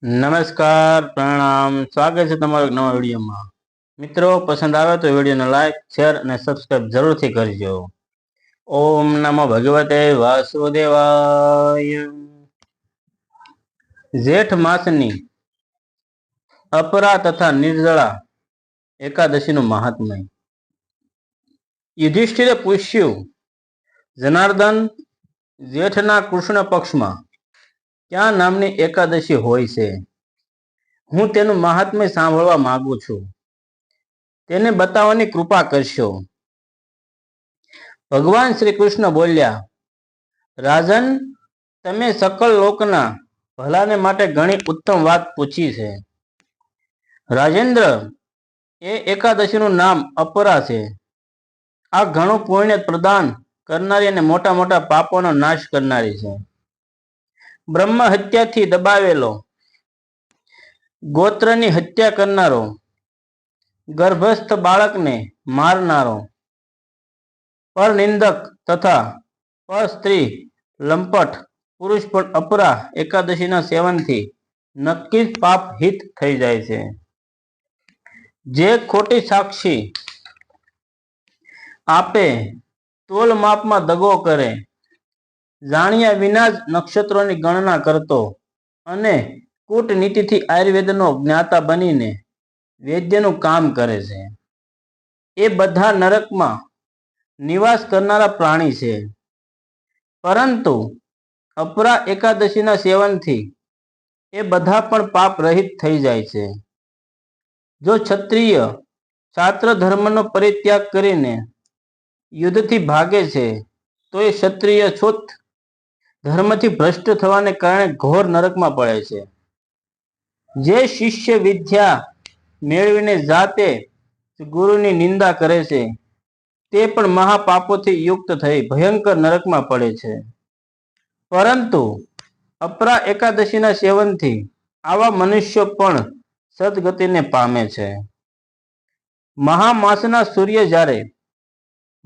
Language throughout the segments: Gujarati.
નમસ્કાર, પ્રણામ, સ્વાગત છે તમારો નવા વિડીયોમાં। મિત્રો, પસંદ આવે તો વિડીયોને લાઈક, શેર અને સબસ્ક્રાઇબ જરૂરથી કરજો। ઓમ નમો ભગવતે વાસુદેવાય। જેઠ માસની અપરા તથા નિર્જળા એકાદશીનું મહાત્મય। યુધિષ્ઠિરે પૂછ્યું, જનાર્દન, જેઠના કૃષ્ણ પક્ષમાં ક્યાં નામની એકાદશી હોય છે? હું તેનું મહાત્મ્ય સાંભળવા માંગુ છું, તેને બતાવવાની કૃપા કરશો। ભગવાન શ્રી કૃષ્ણ બોલ્યા, રાજન, તમે સકલ લોકના ભલાને માટે ઘણી ઉત્તમ વાત પૂછી છે। રાજેન્દ્ર, એ એકાદશીનું નામ અપરા છે। આ ઘણું પુણ્ય પ્રદાન કરનારી અને મોટા મોટા પાપોનો નાશ કરનારી છે। બ્રહ્મ હત્યાથી દબાવેલો, ગોત્રની હત્યા કરનારો, ગર્ભસ્થ બાળકને મારનારો, પરનિંદક તથા પર સ્ત્રી લંપટ પુરુષ પણ અપરા એકાદશીના સેવનથી નક્કી જ પાપ હિત થઈ જાય છે। જે ખોટી સાક્ષી આપે, તોલ માપમાં દગો કરે, જાણ્યા વિના જ નક્ષત્રોની ગણના કરતો અને કૂટનીતિથી આયુર્વેદનો જ્ઞાતા બનીને વૈદ્યનું કામ કરે છે, એ બધા નરકમાં નિવાસ કરનારા પ્રાણી છે। પરંતુ અપરા એકાદશીના સેવનથી એ બધા પણ પાપ રહિત થઈ જાય છે। જો ક્ષત્રિય શાસ્ત્ર ધર્મનો પરિત્યાગ કરીને યુદ્ધથી ભાગે છે તો એ ક્ષત્રિય છૂત ધર્મથી ભ્રષ્ટ થવાને કારણે ઘોર નરકમાં પડે છે। જે શિષ્ય વિદ્યા મેળવીને જાતે ગુરુની નિંદા કરે છે તે પણ મહાપાપોથી યુક્ત થઈ ભયંકર નરકમાં પડે છે। પરંતુ અપરા એકાદશીના સેવનથી આવા મનુષ્યો પણ સદગતિને પામે છે। મહામાસના સૂર્ય જ્યારે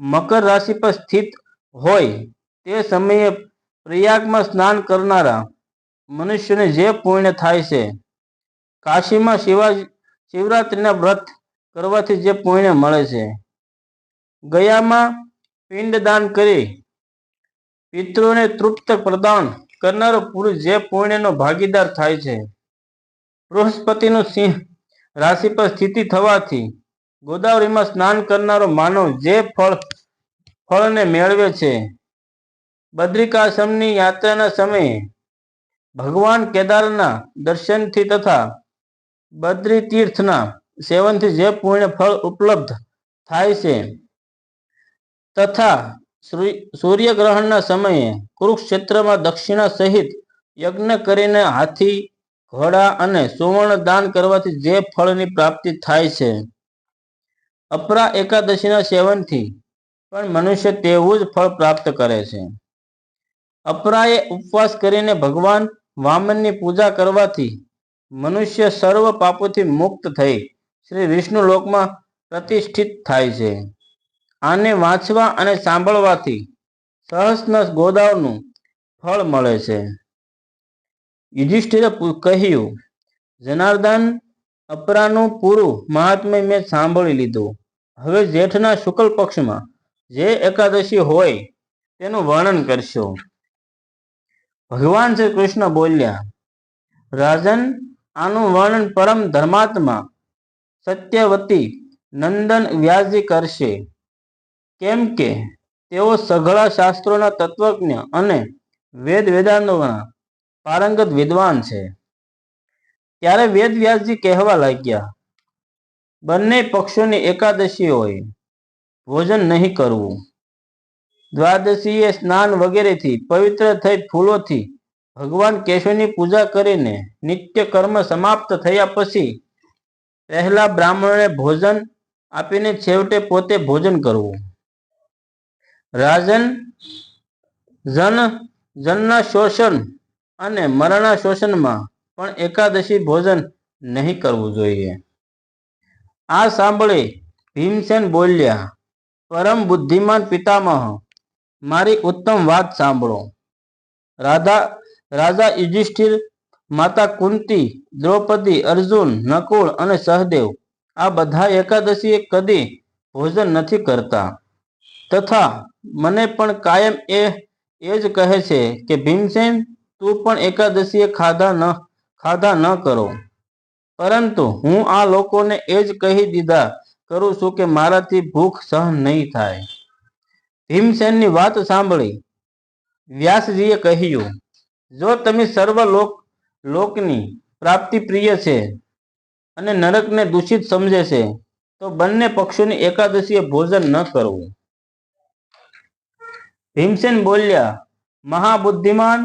મકર રાશિ પર સ્થિત હોય તે સમયે પ્રયાગમાં સ્નાન કરનારા મનુષ્યને જે પુણ્ય થાય છે, કાશીમાં શિવરાત્રિના વ્રત કરવાથી જે પુણ્ય મળે છે, ગયામાં પિંડદાન કરી પિતૃઓને તૃપ્ત પ્રદાન કરનારો પુરુષ જે પુણ્યનો ભાગીદાર થાય છે, બૃહસ્પતિનું સિંહ રાશિ પર સ્થિતિ થવાથી ગોદાવરીમાં સ્નાન કરનારો માનવ જે ફળને મેળવે છે, બદ્રિકાશ્રમની યાત્રાના સમયે ભગવાન કેદારના દર્શનથી તથા બદ્રી તીર્થના સેવનથી જે પુણ્ય ફળ ઉપલબ્ધ થાય છે, તથા સૂર્યગ્રહણના સમયે કુરુક્ષેત્રમાં દક્ષિણા સહિત યજ્ઞ કરીને હાથી, ઘોડા અને સુવર્ણ દાન કરવાથી જે ફળની પ્રાપ્તિ થાય છે, અપરા એકાદશીના સેવનથી પણ મનુષ્ય તેવું જ ફળ પ્રાપ્ત કરે છે। અપરાએ ઉપવાસ કરીને ભગવાન વામનની પૂજા કરવાથી મનુષ્ય સર્વ પાપોથી મુક્ત થઈ શ્રી વિષ્ણુ લોકમાં પ્રતિષ્ઠિત થાય છે। આને વાંચવા અને સાંભળવાથી સહસ્ર ગોદાઓનું ફળ મળે છે। યુધિષ્ઠિરે કહ્યું, જનાર્દન, અપરાનું પૂરું મહાત્મ્ય મેં સાંભળી લીધું। હવે જેઠના શુક્લ પક્ષમાં જે એકાદશી હોય તેનું વર્ણન કરશો। ભગવાન શ્રી કૃષ્ણ બોલ્યા, રાજન, આનું વર્ણન પરમ ધર્માત્મા સત્યવતી નંદન વ્યાસજી કરશે, કેમ કે તેઓ સઘળા શાસ્ત્રોના તત્વજ્ઞ અને વેદાંતોના પારંગત વિદ્વાન છે। ત્યારે વેદ વ્યાસજી કહેવા લાગ્યા, બંને પક્ષોની એકાદશી હોય, ભોજન નહીં કરવું, દ્વાદશીએ સ્નાન વગેરેથી પવિત્ર થઈ ફૂલોથી ભગવાન કેશવની પૂજા કરીને નિત્ય કર્મ સમાપ્ત થયા પછી પહેલા બ્રાહ્મણોને ભોજન આપીને છેવટે પોતે ભોજન કરવું। રાજન, જનના શોષણ અને મરણના શોષણમાં પણ એકાદશી ભોજન નહીં કરવું જોઈએ। આ સાંભળી ભીમસેન બોલ્યા, પરમ બુદ્ધિમાન પિતામહ, મારી ઉત્તમ વાત સાંભળો। રાજા યુધિષ્ઠિર માતા કુંતી, દ્રૌપદી, અર્જુન, નકુળ અને સહદેવ આ બધા એકાદશીએ કદી ભોજન નથી કરતા, તથા મને પણ કાયમ એ જ કહે છે કે ભીમસેન, તું પણ એકાદશીએ ખાધા ન કરો. પરંતુ હું આ લોકોને એ જ કહી દીધા કરું છું કે મારાથી ભૂખ સહન નહીં થાય. ભીમસેનની વાત સાંભળી વ્યાસજીએ કહ્યું, જો તમે સર્વ લોકની પ્રાપ્તિ પ્રિય છે અને નરકને દૂષિત સમજે છે તો બંને પક્ષોની એકાદશીએ ભોજન ન કરવું. ભીમસેન બોલ્યા, મહાબુદ્ધિમાન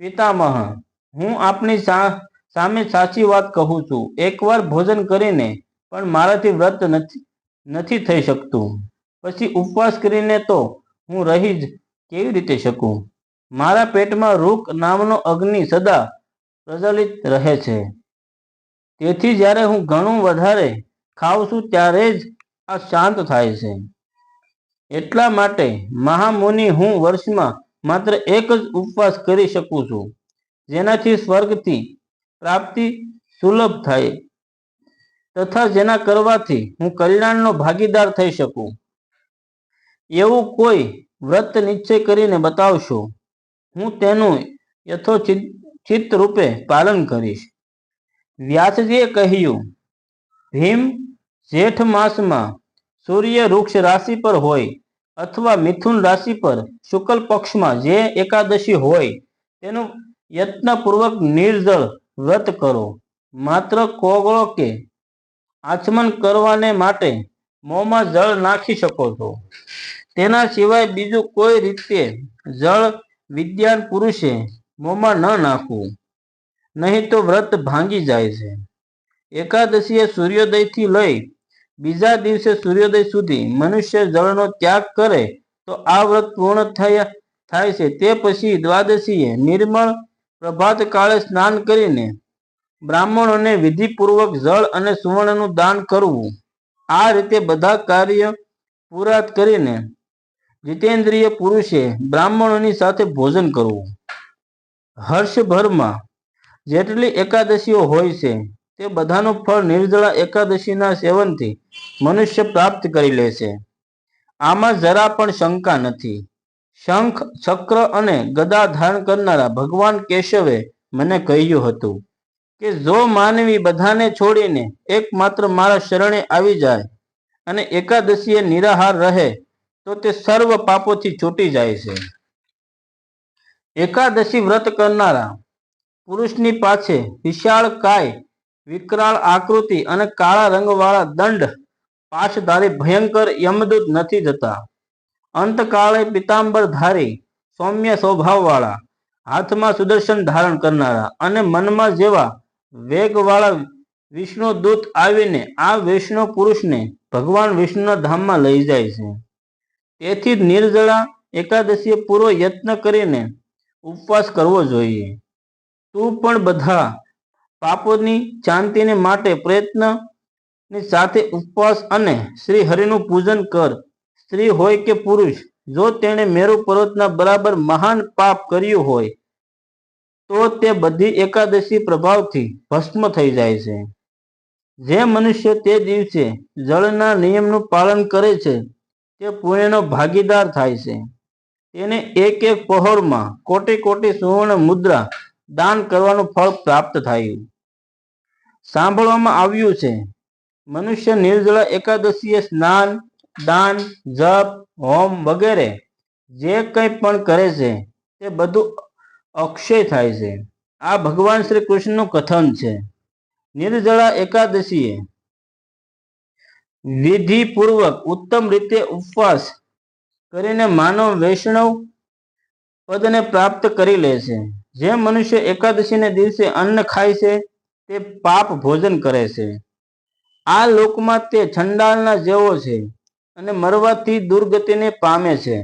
પિતામહ, હું આપની સામે સાચી વાત કહું છું. એકવાર ભોજન કરીને પણ મારાથી વ્રત નથી થઈ શકતું, પછી ઉપવાસ કરીને તો હું રહી જ કેવી રીતે શકું? મારા પેટમાં રૂક નામનો અગ્નિ સદા પ્રજ્વલિત રહે છે. તેથી જ્યારે હું ઘણું વધારે ખાઉં છું ત્યારે જ આ શાંત થાય છે. એટલા માટે મહામુનિ, હું વર્ષમાં માત્ર એક જ ઉપવાસ કરી શકું છું, જેનાથી સ્વર્ગથી પ્રાપ્તિ સુલભ થાય તથા જેના કરવાથી હું કલ્યાણનો ભાગીદાર થઈ શકું. એવું કોઈ વ્રત નિશ્ચય કરીને બતાવશો, હું તેનું યથોચિત રૂપે પાલન કરીશ. વ્યાસજીએ કહ્યું, ભીમ, જેઠ માસમાં સૂર્ય વૃક્ષ રાશિ પર હોય અથવા મિથુન રાશિ પર શુક્લ પક્ષમાં જે એકાદશી હોય તેનું યત્નપૂર્વક નિર્જળ વ્રત કરો. માત્ર કોગળો કે આચમન કરવાને માટે મોંમાં જળ નાખી શકો છો. તેના સિવાય બીજું કોઈ રીતે જળ વિદ્વાન પુરુષે મોંમાં ન નાખવું, નહીં તો વ્રત ભાંગી જાય છે. એકાદશીએ સૂર્યોદયથી લઈ બીજા દિવસે સૂર્યોદય સુધી મનુષ્ય જળનો ત્યાગ કરે તો આ વ્રત પૂર્ણ થાય છે. તે પછી દ્વાદશીએ નિર્મળ પ્રભાત કાળે સ્નાન કરીને બ્રાહ્મણોને વિધિપૂર્વક જળ અને સુવર્ણનું દાન કરવું. આ રીતે બધા કાર્ય પૂરા કરીને જીતેન્દ્રિય પુરુષે બ્રાહ્મણોની સાથે ભોજન કરવું. હર્ષભરમાં જેટલી એકાદશીઓ હોય છે તે બધાનું ફળ નિર્જળા એકાદશીના સેવનથી મનુષ્ય પ્રાપ્ત કરી લે છે. આમાં જરા પણ શંકા નથી. શંખ, ચક્ર અને ગદા ધારણ કરનારા ભગવાન કેશવે મને કહ્યું હતું કે જો માનવી બધાને છોડીને એકમાત્ર મારા શરણે આવી જાય અને એકાદશીએ નિરાહાર રહે તો તે સર્વ પાપોથી છૂટી જાય છે. એકાદશી વ્રત કરનારા પુરુષની પાછે વિશાળ કાય, વિકરાળ આકૃતિ અને કાળા રંગવાળા દંડ પાશધારી ભયંકર યમદૂત નથી જતા. અંતકાળે પિતાંબરધારી, સૌમ્ય સ્વભાવવાળા, હાથમાં સુદર્શન ધારણ કરનારા અને મનમાં જેવા વેગવાળા વિષ્ણુ દૂત આવીને આ વૈષ્ણવ પુરુષને ભગવાન વિષ્ણુના ધામમાં લઈ જાય છે. તેથી જ નિર્જળા એકાદશીએ પૂરો યત્ન કરીને ઉપવાસ કરવો જોઈએ. તું પણ બધા પાપોની શાંતિને માટે પ્રયત્નની સાથે ઉપવાસ અને શ્રી હરિનું પૂજન કર. સ્ત્રી હોય કે પુરુષ, જો તેણે મેરુ પર્વતના બરાબર મહાન પાપ કર્યું હોય તો તે બધી એકાદશી પ્રભાવથી ભસ્મ થઈ જાય છે. જે મનુષ્ય તે દિવસે જળના નિયમનું પાલન કરે છે તે પુણ્યનો ભાગીદાર થાય છે. તેને એક એક પહોરમાં કોટી કોટી સુવર્ણ મુદ્રા દાન કરવાનું ફળ પ્રાપ્ત થયું. સાંભળવામાં આવ્યું છે, મનુષ્ય નિર્જળા એકાદશીએ સ્નાન, દાન, જપ, હોમ વગેરે જે કંઈ પણ કરે છે તે બધું અક્ષય થાય છે. આ ભગવાન શ્રી કૃષ્ણનું કથન છે. નિર્જળા એકાદશીએ વિધિપૂર્વક ઉત્તમ રીતે ઉપવાસ કરીને માનવ વૈષ્ણવ પદને પ્રાપ્ત કરી લે છે. જે મનુષ્ય એકાદશીને દિવસે અન્ન ખાય છે તે પાપ ભોજન કરે છે. આ લોકમાં તે છંડાલના જેવો છે અને મરવાથી દુર્ગતિને પામે છે.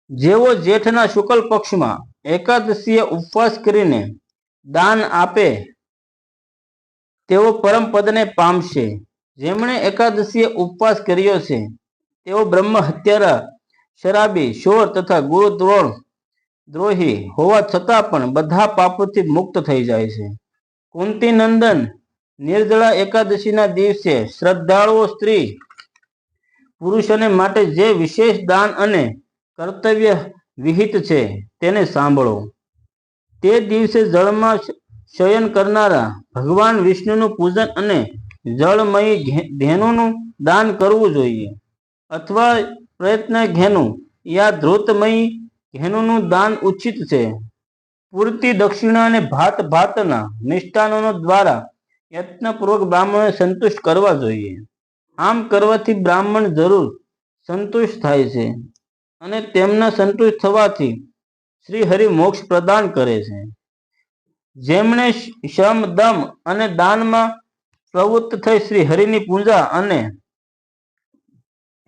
જેઓ જેઠના શુક્લ પક્ષમાં એકાદશીએ ઉપવાસ કરીને દાન આપે તેઓ પરમ પદને પામશે. જેમણે એકાદશીએ ઉપવાસ કર્યો છે તેઓ બ્રહ્મ હત્યારા, શરાબી, ચોર તથા ગુરુદ્રોણ દ્રોહી હોવા છતાં પણ બધા પાપોથી મુક્ત થઈ જાય છે. કુંતી નંદન નિર્જળા એકાદશીના દિવસે શ્રદ્ધાળુઓ સ્ત્રી પુરુષોને માટે જે વિશેષ દાન અને કર્તવ્ય વિહિત છે તેને સાંભળો. તે દિવસે જળમાં શયન કરનારા ભગવાન વિષ્ણુનું પૂજન અને જળમયી ધેનુનું દાન કરવું જોઈએ, અથવા પ્રયત્ન ઘેનું યા ધૃતમયી ઘેનુનું દાન ઉચિત છે. પૂરતી દક્ષિણા અને ભાત ભાતના મિષ્ટાનો દ્વારા યત્નપૂર્વક બ્રાહ્મણોને સંતુષ્ટ કરવા જોઈએ. આમ કરવાથી બ્રાહ્મણ જરૂર સંતુષ્ટ થાય છે અને તેમના સંતુષ્ટ થવાથી શ્રી હરિ મોક્ષ પ્રદાન કરે છે. જેમણે શમ દમ અને દાનમાં પ્રવૃત્ત થઈ શ્રી હરિની પૂજા અને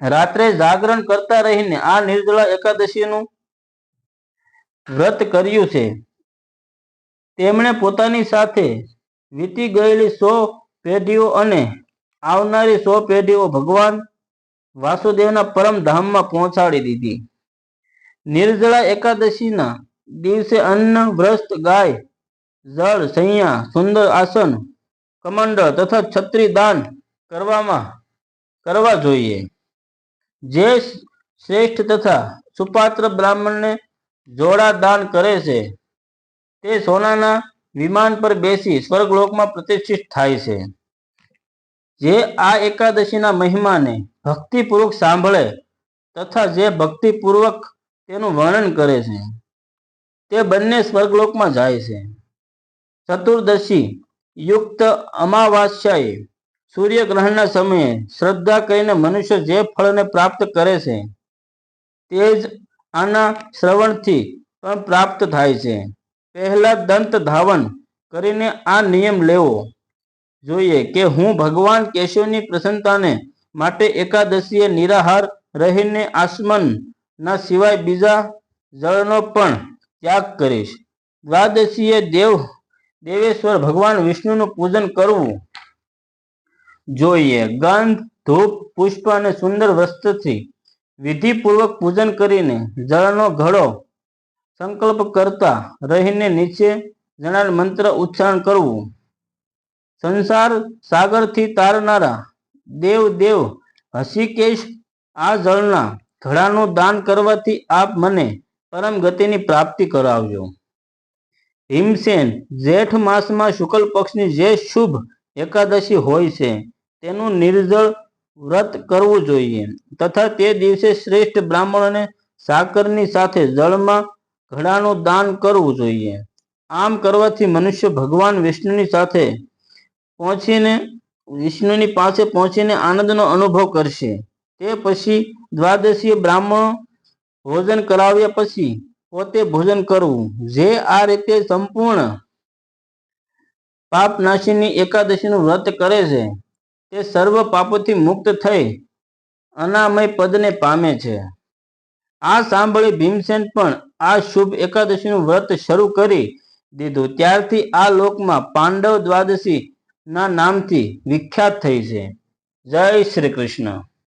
રાત્રે જાગરણ કરતા રહીને આ નિર્જળા એકાદશીનું વ્રત કર્યું છે, તેમણે પોતાની સાથે વીતી ગયેલી 100 પેઢીઓ અને આવનારી 100 પેઢીઓ ભગવાન વાસુદેવના પરમ ધામમાં પહોંચાડી દીધી. નિર્જળા એકાદશીના દિવસે અન્ન, વસ્ત્ર, ગાય, જળ, શૈયા, સુંદર આસન, કમંડળ તથા છત્રી દાન કરવા જોઈએ. જે શ્રેષ્ઠ તથા સુપાત્ર બ્રાહ્મણને જોડા દાન કરે છે તે સોનાના વિમાન પર બેસી સ્વર્ગલોકમાં પ્રતિષ્ઠિત થાય છે. જે આ એકાદશીના મહિમાને ભક્તિપૂર્વક સાંભળે તથા જે ભક્તિપૂર્વક તેનું વર્ણન કરે છે તે બંને સ્વર્ગલોકમાં જાય છે. ચતુર્દશી યુક્ત અમાવાસ્યાએ સૂર્યગ્રહણના સમયે શ્રદ્ધા કરીને મનુષ્ય જે ફળને પ્રાપ્ત કરે છે તે જ આના શ્રવણથી પણ પ્રાપ્ત થાય છે. પહેલા દંત ધાવન કરીને આ નિયમ લેવો જોઈએ કે હું ભગવાન કેશવની પ્રસન્નતાને માટે એકાદશીએ નિરાહાર રહીને આસમન ના સિવાય બીજા જળનો પણ ત્યાગ કરીશ. દ્વાદશીએ દેવેશ્વર ભગવાન વિષ્ણુનું પૂજન કરવું જોઈએ. ગંધ, ધૂપ, પુષ્પ અને સુંદર વસ્ત્રથી વિધિપૂર્વક પૂજન કરીને જળનો ઘડો સંકલ્પ કરતા રહીને નીચે જણાવેલ મંત્ર ઉચ્ચારણ કરવું. સંસાર સાગરથી તારનારા દેવ હષિકેશ, આ જળના ઘડાનું દાન કરવાથી આપ મને પરમ ગતિની પ્રાપ્તિ કરાવજો. ભીમસેન, જેઠ માસમાં શુક્લ પક્ષની જે શુભ એકાદશી હોય છે તેનું નિર્જળ વ્રત કરવું જોઈએ તથા તે દિવસે શ્રેષ્ઠ બ્રાહ્મણોને સાકરની સાથે જળમાં ઘડાનું દાન કરવું જોઈએ. આમ કરવાથી મનુષ્ય ભગવાન વિષ્ણુની પાસે પહોંચીને આનંદનો અનુભવ કરશે. તે પછી દ્વાદશીએ બ્રાહ્મણો ભોજન કરાવ્યા પછી પોતે ભોજન કરવું. જે આ રીતે સંપૂર્ણ પાપનાશીની એકાદશીનું વ્રત કરે છે તે સર્વ પાપોથી મુક્ત થઈ અનામય પદને પામે છે. આ સાંભળી ભીમસેન પણ આ શુભ એકાદશીનું વ્રત શરૂ કરી દીધું. ત્યારથી આ લોકમાં પાંડવ દ્વાદશી ના નામથી વિખ્યાત થઈ છે. જય શ્રી કૃષ્ણ.